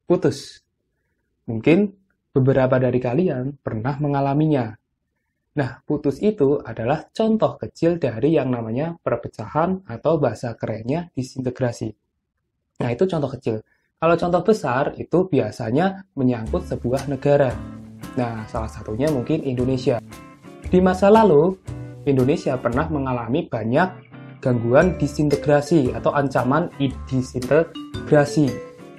putus. Mungkin beberapa dari kalian pernah mengalaminya. Nah, putus itu adalah contoh kecil dari yang namanya perpecahan atau bahasa kerennya disintegrasi. Nah, itu contoh kecil. Kalau contoh besar itu biasanya menyangkut sebuah negara. Nah, salah satunya mungkin Indonesia. Di masa lalu, Indonesia pernah mengalami banyak gangguan disintegrasi atau ancaman disintegrasi.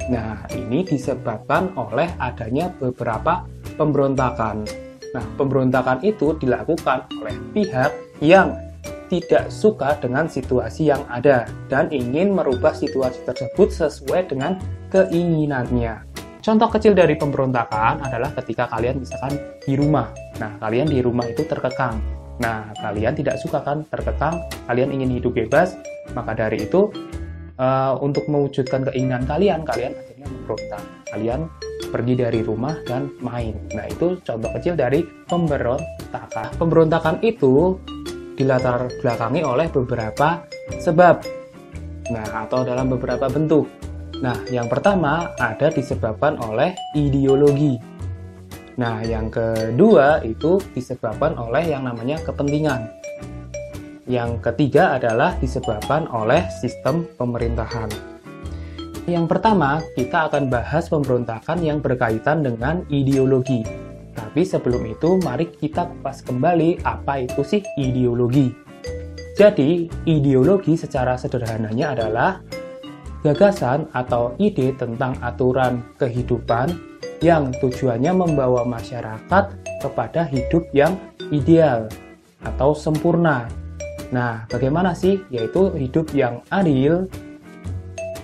Nah, ini disebabkan oleh adanya beberapa pemberontakan. Nah, pemberontakan itu dilakukan oleh pihak yang tidak suka dengan situasi yang ada dan ingin merubah situasi tersebut sesuai dengan keinginannya. Contoh kecil dari pemberontakan adalah ketika kalian misalkan di rumah. Nah, kalian di rumah itu terkekang. Nah, kalian tidak suka kan terkekang, kalian ingin hidup bebas, maka dari itu untuk mewujudkan keinginan kalian akhirnya memberontak. Kalian pergi dari rumah dan main. Nah, itu contoh kecil dari pemberontakan. Pemberontakan itu dilatar belakangi oleh beberapa sebab. Nah, atau dalam beberapa bentuk. Nah, yang pertama ada disebabkan oleh ideologi. Nah, yang kedua itu disebabkan oleh yang namanya kepentingan. Yang ketiga adalah disebabkan oleh sistem pemerintahan. Yang pertama, kita akan bahas pemberontakan yang berkaitan dengan ideologi. Tapi sebelum itu, mari kita kupas kembali apa itu sih ideologi. Jadi, ideologi secara sederhananya adalah gagasan atau ide tentang aturan kehidupan yang tujuannya membawa masyarakat kepada hidup yang ideal atau sempurna. Nah, bagaimana sih? Yaitu hidup yang adil,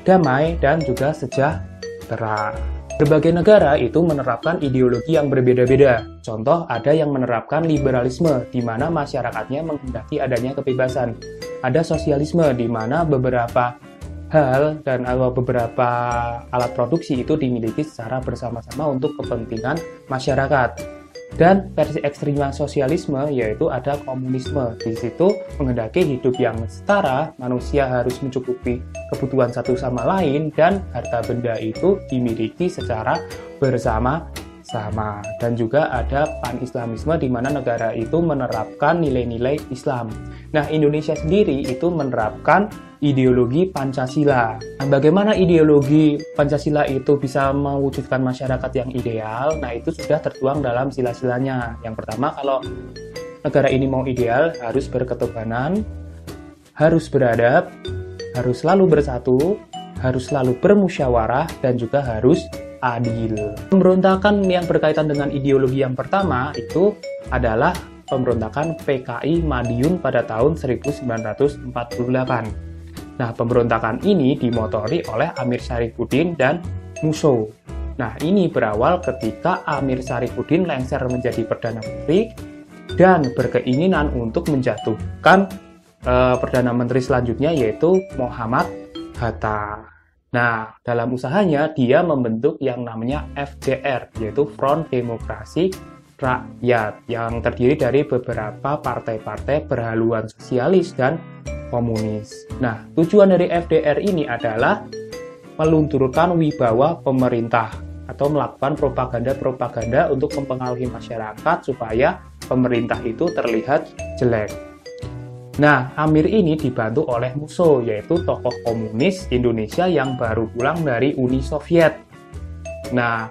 damai, dan juga sejahtera. Berbagai negara itu menerapkan ideologi yang berbeda-beda. Contoh, ada yang menerapkan liberalisme, di mana masyarakatnya menghendaki adanya kebebasan. Ada sosialisme, di mana beberapa hal dan beberapa alat produksi itu dimiliki secara bersama-sama untuk kepentingan masyarakat. Dan versi ekstrim sosialisme yaitu ada komunisme. Di situ menghendaki hidup yang setara, manusia harus mencukupi kebutuhan satu sama lain dan harta benda itu dimiliki secara bersama-sama. Dan juga ada pan-islamisme di mana negara itu menerapkan nilai-nilai Islam. Nah, Indonesia sendiri itu menerapkan ideologi Pancasila. Nah, bagaimana ideologi Pancasila itu bisa mewujudkan masyarakat yang ideal? Nah, itu sudah tertuang dalam sila-silanya. Yang pertama, kalau negara ini mau ideal, harus berketuhanan, harus beradab, harus selalu bersatu, harus selalu bermusyawarah, dan juga harus adil. Pemberontakan yang berkaitan dengan ideologi yang pertama itu adalah pemberontakan PKI Madiun pada tahun 1948. Nah, pemberontakan ini dimotori oleh Amir Syarifuddin dan Musso. Nah, ini berawal ketika Amir Syarifuddin lengser menjadi Perdana Menteri dan berkeinginan untuk menjatuhkan Perdana Menteri selanjutnya yaitu Muhammad Hatta. Nah, dalam usahanya dia membentuk yang namanya FDR, yaitu Front Demokrasi Rakyat, yang terdiri dari beberapa partai-partai berhaluan sosialis dan komunis. Nah, tujuan dari FDR ini adalah melunturkan wibawa pemerintah atau melakukan propaganda-propaganda untuk mempengaruhi masyarakat supaya pemerintah itu terlihat jelek. Nah, Amir ini dibantu oleh Musso, yaitu tokoh komunis Indonesia yang baru pulang dari Uni Soviet. Nah,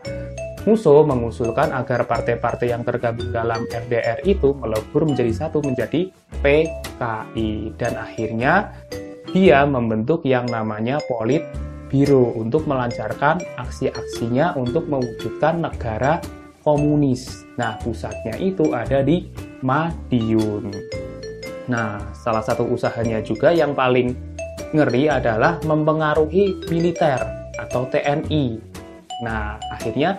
Musso mengusulkan agar partai-partai yang tergabung dalam FDR itu melebur menjadi satu, menjadi PKI. Dan akhirnya dia membentuk yang namanya Politbiro untuk melancarkan aksi-aksinya untuk mewujudkan negara komunis. Nah, pusatnya itu ada di Madiun. Nah, salah satu usahanya juga yang paling ngeri adalah mempengaruhi militer atau TNI. Nah, akhirnya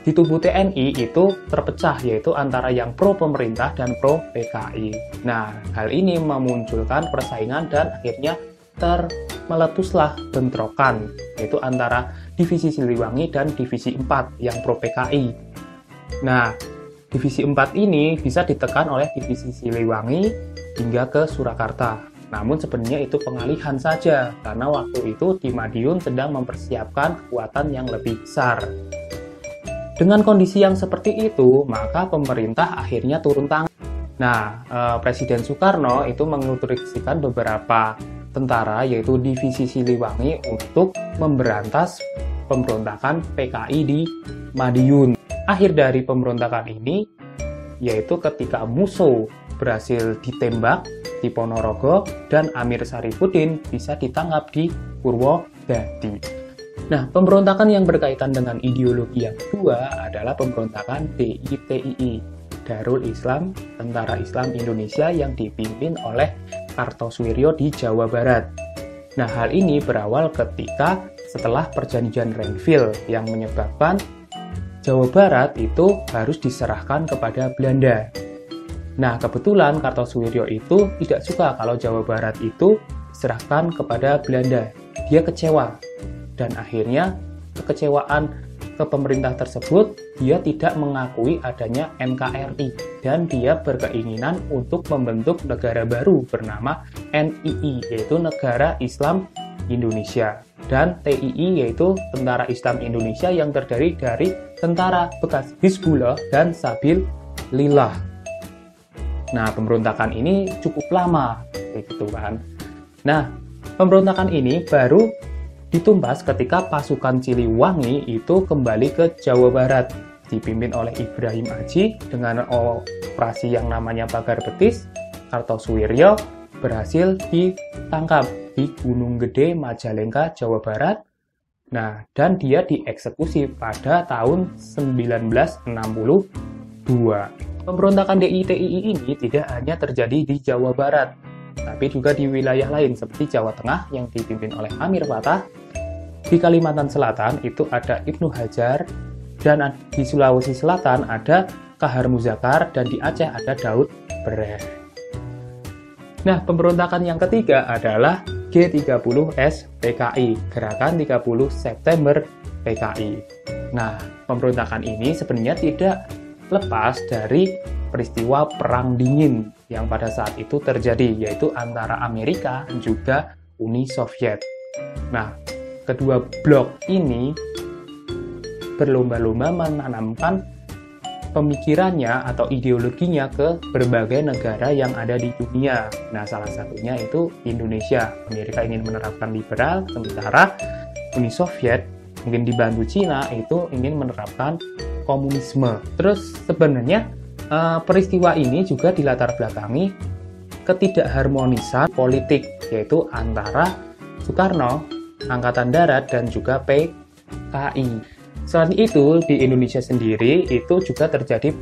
di tubuh TNI itu terpecah, yaitu antara yang pro pemerintah dan pro PKI. Nah, hal ini memunculkan persaingan dan akhirnya meletuslah bentrokan, yaitu antara Divisi Siliwangi dan Divisi 4 yang pro PKI. Nah, Divisi 4 ini bisa ditekan oleh Divisi Siliwangi hingga ke Surakarta. Namun sebenarnya itu pengalihan saja, karena waktu itu di Madiun sedang mempersiapkan kekuatan yang lebih besar. Dengan kondisi yang seperti itu, maka pemerintah akhirnya turun tangan. Nah, Presiden Soekarno itu menginstruksikan beberapa tentara, yaitu Divisi Siliwangi, untuk memberantas pemberontakan PKI di Madiun. Akhir dari pemberontakan ini, yaitu ketika Musso berhasil ditembak di Ponorogo dan Amir Syarifuddin bisa ditangkap di Purwodadi. Nah, pemberontakan yang berkaitan dengan ideologi yang kedua adalah pemberontakan DITII, Darul Islam, Tentara Islam Indonesia, yang dipimpin oleh Kartosuwiryo di Jawa Barat. Nah, hal ini berawal ketika setelah perjanjian Renville yang menyebabkan Jawa Barat itu harus diserahkan kepada Belanda. Nah, kebetulan Kartosuwiryo itu tidak suka kalau Jawa Barat itu diserahkan kepada Belanda. Dia kecewa. Dan akhirnya kekecewaan ke pemerintah tersebut, dia tidak mengakui adanya NKRI. Dan dia berkeinginan untuk membentuk negara baru bernama NII, yaitu Negara Islam Indonesia. Dan TII, yaitu Tentara Islam Indonesia, yang terdiri dari tentara bekas Hizbullah dan Sabilillah. Nah, pemberontakan ini cukup lama, begitu kan. Nah, pemberontakan ini baru ditumpas ketika pasukan Siliwangi itu kembali ke Jawa Barat, dipimpin oleh Ibrahim Aji dengan operasi yang namanya Pagar Betis. Kartosuwiryo berhasil ditangkap di Gunung Gede, Majalengka, Jawa Barat. Nah, dan dia dieksekusi pada tahun 1962. Pemberontakan DITII ini tidak hanya terjadi di Jawa Barat, tapi juga di wilayah lain seperti Jawa Tengah yang dipimpin oleh Amir Fattah. Di Kalimantan Selatan itu ada Ibnu Hajar, dan di Sulawesi Selatan ada Kahar Muzakar, dan di Aceh ada Daud Bereh. Nah, pemberontakan yang ketiga adalah G30S PKI, Gerakan 30 September PKI. Nah, pemberontakan ini sebenarnya tidak lepas dari peristiwa Perang Dingin yang pada saat itu terjadi, yaitu antara Amerika dan juga Uni Soviet. Nah, kedua blok ini berlomba-lomba menanamkan pemikirannya atau ideologinya ke berbagai negara yang ada di dunia. Nah, salah satunya itu Indonesia. Amerika ingin menerapkan liberal, sementara Uni Soviet mungkin dibantu Cina itu ingin menerapkan komunisme. Terus sebenarnya peristiwa ini juga dilatar belakangi ketidakharmonisan politik, yaitu antara Soekarno, Angkatan Darat, dan juga PKI. Selain itu, di Indonesia sendiri itu juga terjadi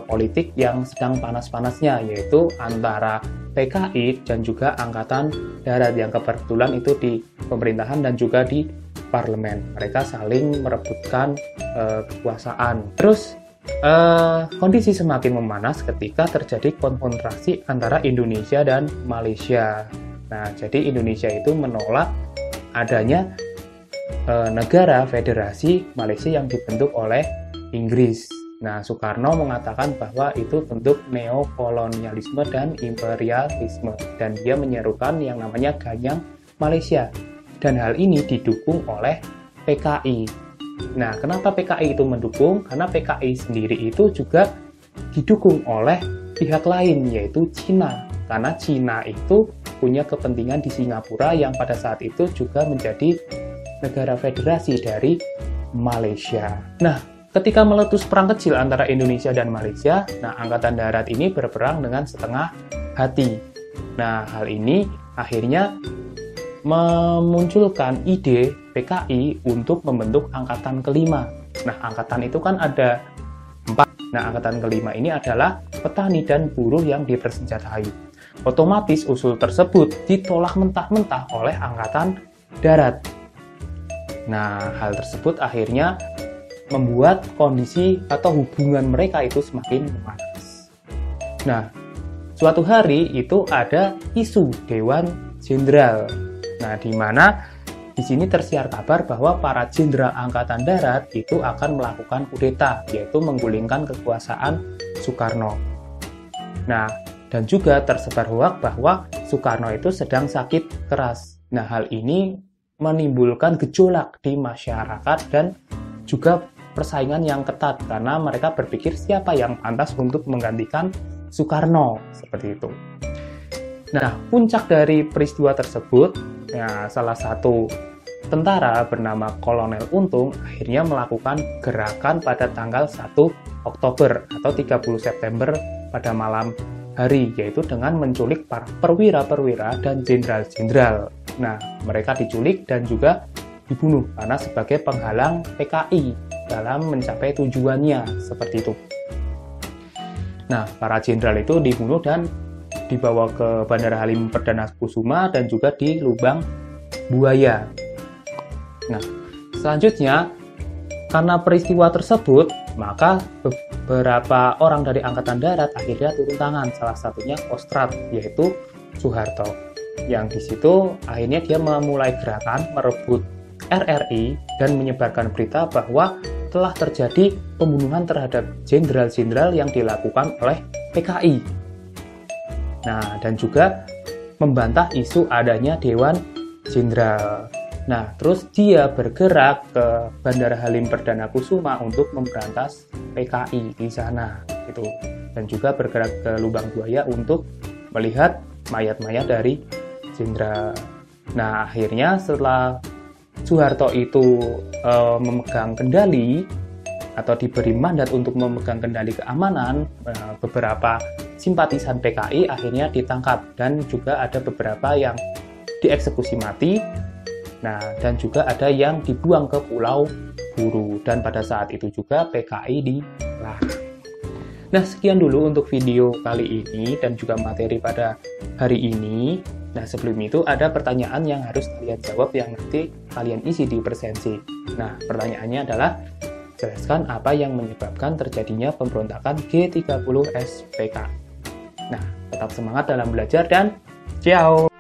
politik yang sedang panas-panasnya, yaitu antara PKI dan juga Angkatan Darat, yang kebetulan itu di pemerintahan dan juga di parlemen. Mereka saling merebutkan kekuasaan. Terus kondisi semakin memanas ketika terjadi konfrontasi antara Indonesia dan Malaysia. Nah, jadi Indonesia itu menolak adanya negara federasi Malaysia yang dibentuk oleh Inggris. Nah, Soekarno mengatakan bahwa itu bentuk neokolonialisme dan imperialisme, dan dia menyerukan yang namanya Ganyang Malaysia. Dan hal ini didukung oleh PKI. Nah, kenapa PKI itu mendukung? Karena PKI sendiri itu juga didukung oleh pihak lain, yaitu Cina. Karena Cina itu punya kepentingan di Singapura yang pada saat itu juga menjadi negara federasi dari Malaysia. Nah, ketika meletus perang kecil antara Indonesia dan Malaysia, nah, Angkatan Darat ini berperang dengan setengah hati. Nah, hal ini akhirnya memunculkan ide PKI untuk membentuk angkatan kelima. Nah, angkatan itu kan ada 4. Nah, angkatan kelima ini adalah petani dan buruh yang dipersenjatai. Otomatis usul tersebut ditolak mentah-mentah oleh Angkatan Darat. Nah, hal tersebut akhirnya membuat kondisi atau hubungan mereka itu semakin memanas. Nah, suatu hari itu ada isu Dewan Jenderal. Nah, di mana di sini tersiar kabar bahwa para jenderal Angkatan Darat itu akan melakukan kudeta, yaitu menggulingkan kekuasaan Soekarno. Nah, Dan juga tersebar hoak bahwa Soekarno itu sedang sakit keras. Nah, hal ini menimbulkan gejolak di masyarakat dan juga persaingan yang ketat karena mereka berpikir siapa yang pantas untuk menggantikan Soekarno, seperti itu. Nah, puncak dari peristiwa tersebut, ya, salah satu tentara bernama Kolonel Untung akhirnya melakukan gerakan pada tanggal 1 Oktober atau 30 September pada malam hari, yaitu dengan menculik para perwira-perwira dan jenderal-jenderal. Nah, mereka diculik dan juga dibunuh karena sebagai penghalang PKI dalam mencapai tujuannya, seperti itu. Nah, para jenderal itu dibunuh dan dibawa ke Bandara Halim Perdana Kusuma dan juga di Lubang Buaya. Nah, selanjutnya, karena peristiwa tersebut, maka beberapa orang dari Angkatan Darat akhirnya turun tangan, salah satunya Kostrad, yaitu Soeharto. Yang di situ akhirnya dia memulai gerakan merebut RRI dan menyebarkan berita bahwa telah terjadi pembunuhan terhadap jenderal-jenderal yang dilakukan oleh PKI. Nah, dan juga membantah isu adanya Dewan Jenderal. Nah, terus dia bergerak ke Bandara Halim Perdana Kusuma untuk memberantas PKI di sana, gitu. Dan juga bergerak ke Lubang Buaya untuk melihat mayat-mayat dari jenderal. Nah, akhirnya setelah Soeharto itu memegang kendali atau diberi mandat untuk memegang kendali keamanan, beberapa simpatisan PKI akhirnya ditangkap dan juga ada beberapa yang dieksekusi mati. Nah, dan juga ada yang dibuang ke Pulau Buru, dan pada saat itu juga PKI dilarang. Nah, sekian dulu untuk video kali ini dan juga materi pada hari ini. Nah, sebelum itu ada pertanyaan yang harus kalian jawab yang nanti kalian isi di presensi. Nah, pertanyaannya adalah, jelaskan apa yang menyebabkan terjadinya pemberontakan G30 SPK. Nah, tetap semangat dalam belajar dan ciao!